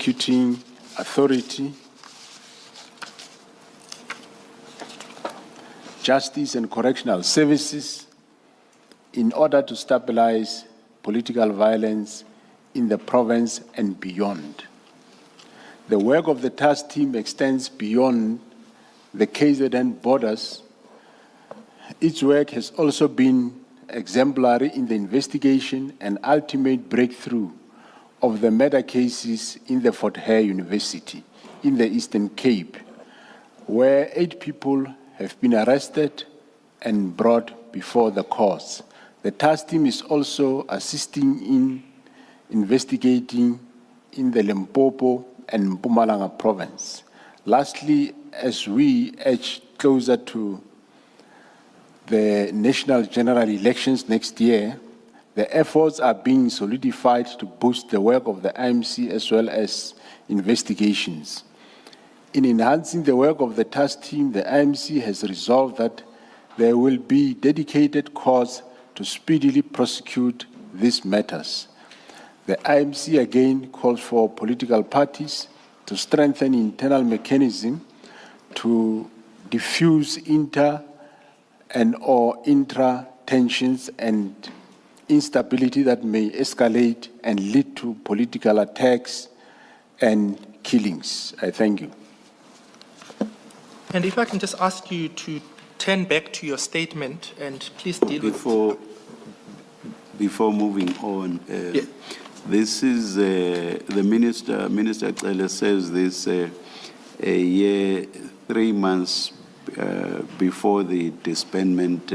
Prosecuting Authority, Justice and Correctional Services in order to stabilize political violence in the province and beyond. The work of the task team extends beyond the KZN borders. Its work has also been exemplary in the investigation and ultimate breakthrough of the murder cases in the Fort Hare University in the Eastern Cape, where 8 people have been arrested and brought before the courts. The task team is also assisting in investigating in the Limpopo and Mpumalanga province. Lastly, as we edge closer to the national general elections next year, the efforts are being solidified to boost the work of the IMC as well as investigations. In enhancing the work of the task team, the IMC has resolved that there will be dedicated courts to speedily prosecute these matters. The IMC again calls for political parties to strengthen internal mechanism to diffuse inter and or intra tensions and instability that may escalate and lead to political attacks and killings. I thank you. And if I can just ask you to turn back to your statement and please deal with... Before moving on, Yeah. this is the Minister Cele says this a year, 3 months before the disbandment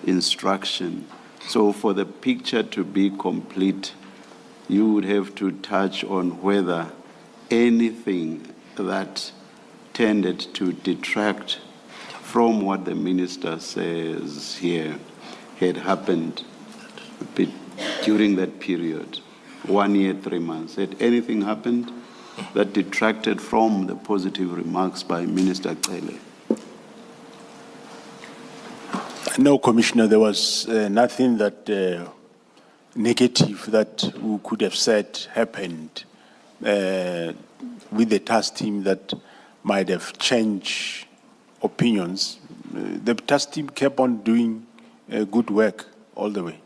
instruction. So for the picture to be complete, you would have to touch on whether anything that tended to detract from what the minister says here had happened during that period, 1 year, 3 months. Had anything happened that detracted from the positive remarks by Minister Cele? No, Commissioner, there was nothing that negative that we could have said happened with the task team that might have changed opinions. The task team kept on doing good work all the way.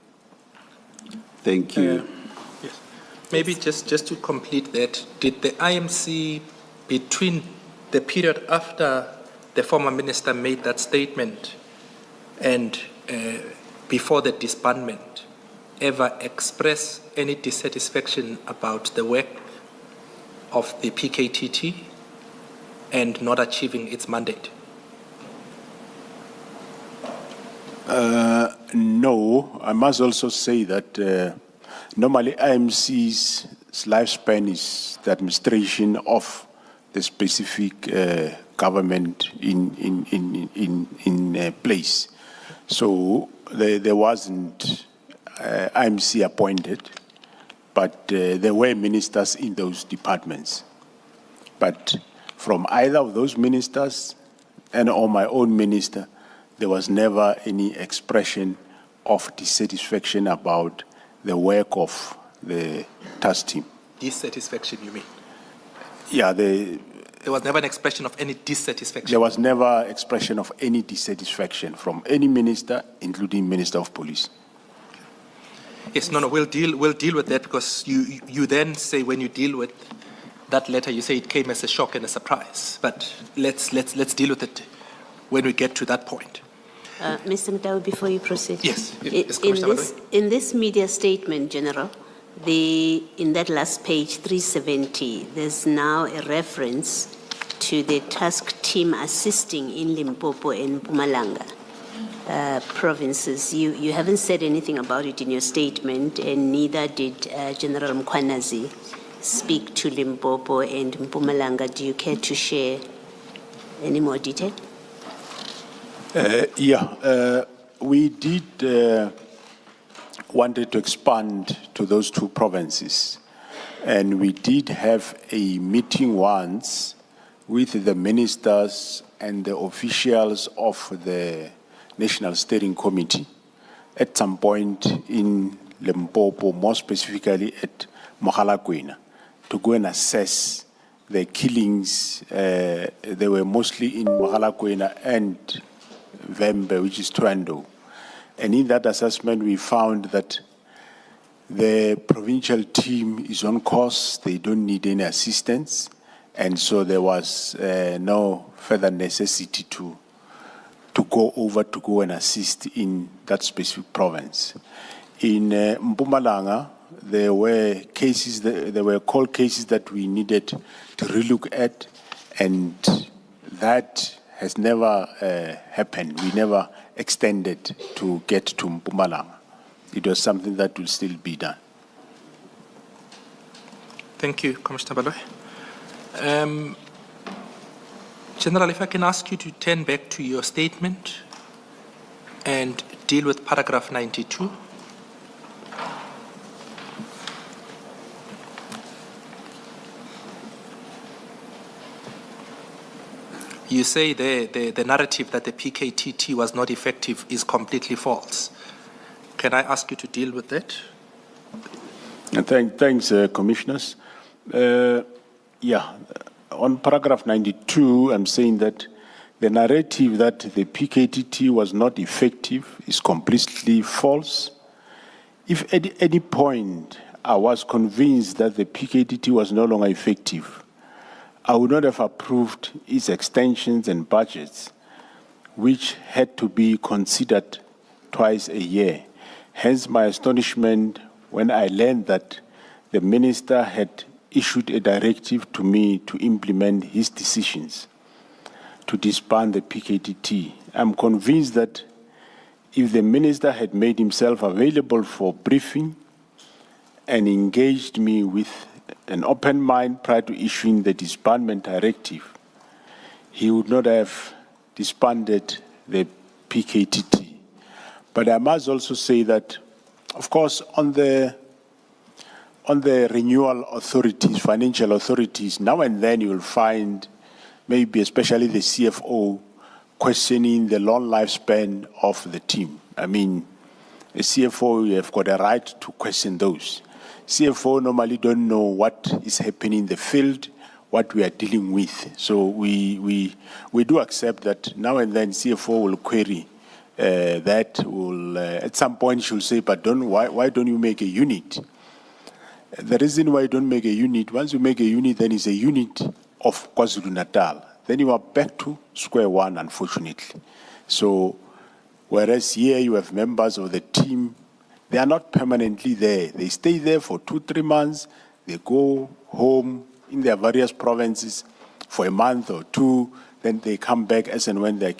Thank you. Yes. Maybe just to complete that, did the IMC, between the period after the former minister made that statement and before the disbandment, ever express any dissatisfaction about the work of the PKTT and not achieving its mandate? No, I must also say that normally IMC's lifespan is the administration of the specific government in place. So there wasn't IMC appointed, but there were ministers in those departments. But from either of those ministers and or my own minister, there was never any expression of dissatisfaction about the work of the task team. Dissatisfaction, you mean? Yeah, there was never an expression of any dissatisfaction? There was never expression of any dissatisfaction from any minister, including Minister of Police. Yes, no, we'll deal with that, because you then say, when you deal with that letter, you say it came as a shock and a surprise. But let's deal with it when we get to that point. Mr. Mtawi, before you proceed. Yes. In this media statement, General, in that last page, 370, there's now a reference to the task team assisting in Limpopo and Mpumalanga provinces. You haven't said anything about it in your statement, and neither did General Mkhwanazi speak to Limpopo and Mpumalanga. Do you care to share any more detail? We did wanted to expand to those 2 provinces, and we did have a meeting once with the ministers and the officials of the National Steering Committee at some point in Limpopo, more specifically at Mogalakwena, to go and assess the killings. They were mostly in Mogalakwena and Vembe, which is Twando. And in that assessment, we found that the provincial team is on course. They don't need any assistance. And so there was no further necessity to go and assist in that specific province. In Mpumalanga, there were cases, there were cold cases that we needed to relook at, and that has never happened. We never extended to get to Mpumalanga. It was something that will still be done. Thank you, Commissioner Baloy. General, if I can ask you to turn back to your statement and deal with paragraph 92. You say the narrative that the PKTT was not effective is completely false. Can I ask you to deal with that? Thanks, Commissioners. On paragraph 92, I'm saying that the narrative that the PKTT was not effective is completely false. If at any point I was convinced that the PKTT was no longer effective, I would not have approved its extensions and budgets, which had to be considered twice a year. Hence my astonishment when I learned that the minister had issued a directive to me to implement his decisions to disband the PKTT. I'm convinced that if the minister had made himself available for briefing and engaged me with an open mind prior to issuing the disbandment directive, he would not have disbanded the PKTT. But I must also say that, of course, on the renewal authorities, financial authorities, now and then you will find maybe especially the CFO questioning the long lifespan of the team. I mean, a CFO, you have got a right to question those. CFO normally don't know what is happening in the field, what we are dealing with. So we do accept that now and then CFO will query that. Will at some point she'll say, but why don't you make a unit? The reason why you don't make a unit, once you make a unit, then it's a unit of KwaZulu-Natal. Then you are back to square one, unfortunately. So, whereas here you have members of the team, they are not permanently there. They stay there for 2-3 months. They go home in their various provinces for a month or two. Then they come back as and when they're